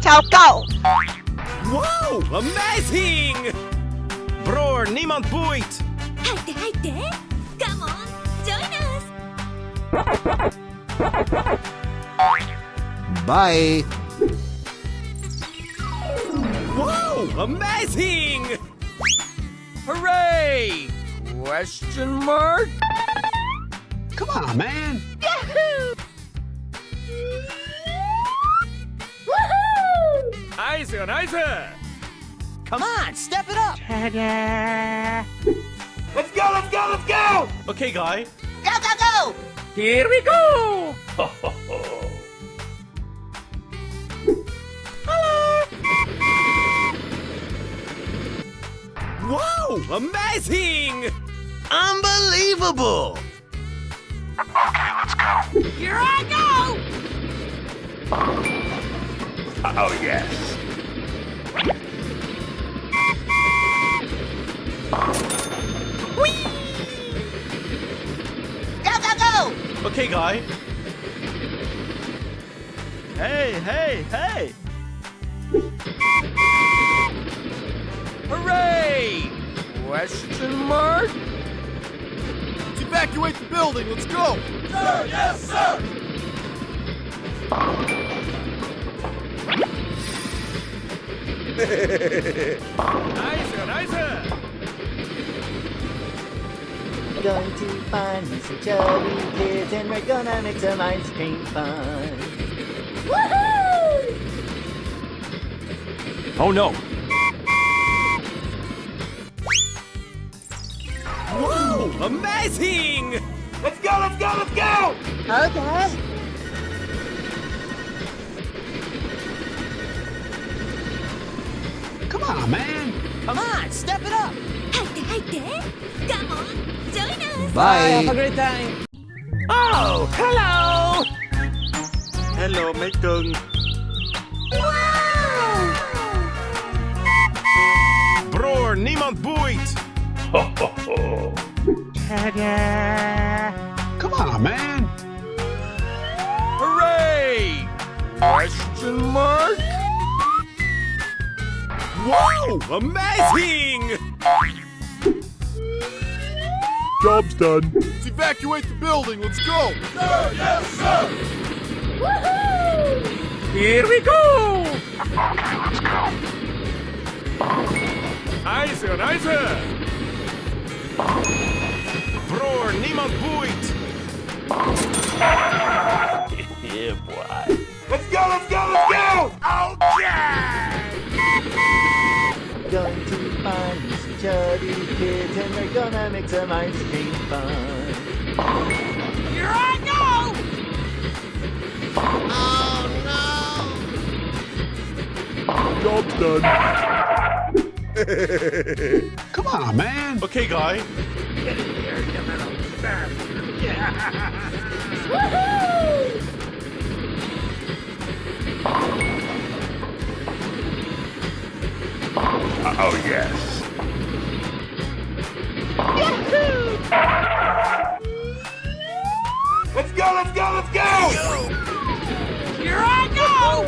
Ciao, go! Wow! Amazing! Bror, niemand boeit! 入って入って Come on, join us! Bye! Wow! Amazing! Hooray! Question mark? Come on, man! Nice, nice! Come on, step it up! Let's go, let's go, let's go! Okay, guy. Go, go, go! Here we go! Wow! Amazing! Unbelievable! Here I go! Oh, yes. Go, go, go! Okay, guy. Hey, hey, hey! Hooray! Question mark? Let's evacuate the building, let's go! Sir, yes, sir! Nice, nice! Going to find me some chubby kids and we're gonna make some ice cream fun. Woohoo! Oh no! Wow! Amazing! Let's go, let's go, let's go! Okay. Come on, man! Come on, step it up! 入って入って Come on, join us! Bye! Have a great time! Oh, hello! Hello, mấy cưng. Bror, niemand boeit! Come on, man! Hooray! Question mark? Wow! Amazing! Job's done. Let's evacuate the building, let's go! Sir, yes, sir! Woohoo! Here we go! Nice, nice! Bror, niemand boeit! Yeah, boy. Let's go, let's go, let's go! Okay! Going to find me some chubby kids and we're gonna make some ice cream fun. Here I go! Job's done. Come on, man! Okay, guy. Woohoo! Oh, yes. Let's go, let's go, let's go! Here I go!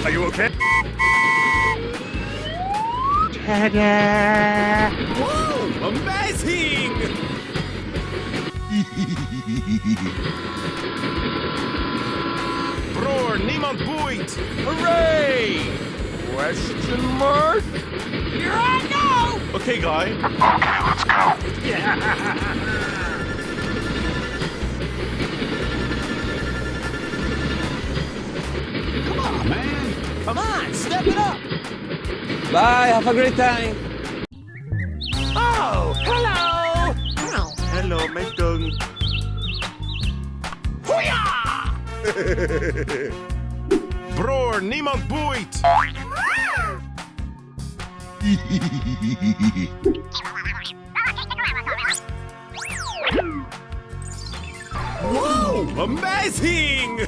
Are you okay? Whoa! Amazing! Bror, niemand boeit! Hooray! Question mark? Here I go! Okay, guy. Come on, man! Come on, step it up! Bye, have a great time. Oh, hello! Hello, mấy cưng. Bror, niemand boeit! Whoa! Amazing!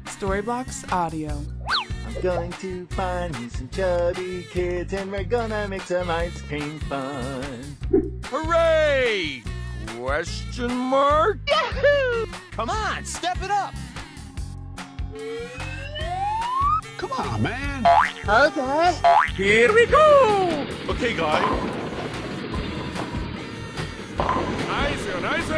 Storyblocks Audio. I'm going to find me some chubby kids and we're gonna make some ice cream fun. Hooray! Question mark? Come on, step it up. Come on, man. Okay. Here we go! Okay, guy. Nice, nice.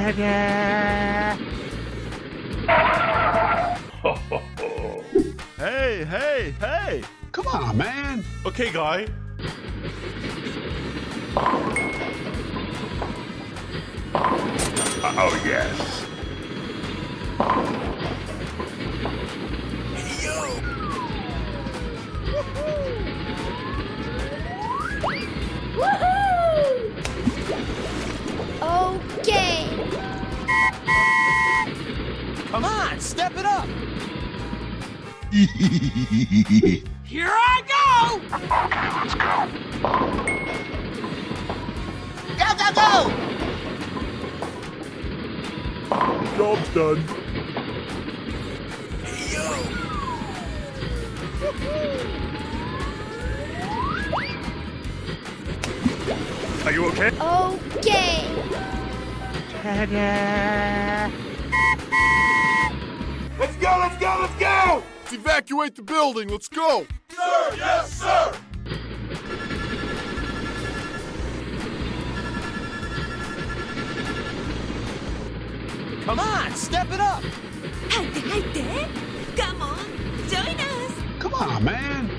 Okay. Hey, hey, hey! Come on, man. Okay, guy. Oh, yes. Okay. Come on, step it up. Here I go! Go, go, go! Job's done. Are you okay? Okay. Let's go, let's go, let's go! Let's evacuate the building, let's go! Sir, yes, sir! Come on, step it up. 入って入って。Come on, join us. Come on, man.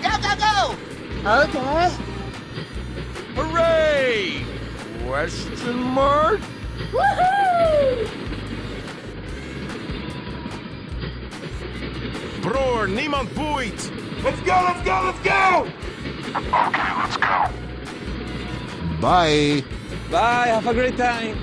Go, go, go! Okay. Hooray! Question mark? Woohoo! Bror, niemand boeit! Let's go, let's go, let's go! Bye. Bye, have a great time!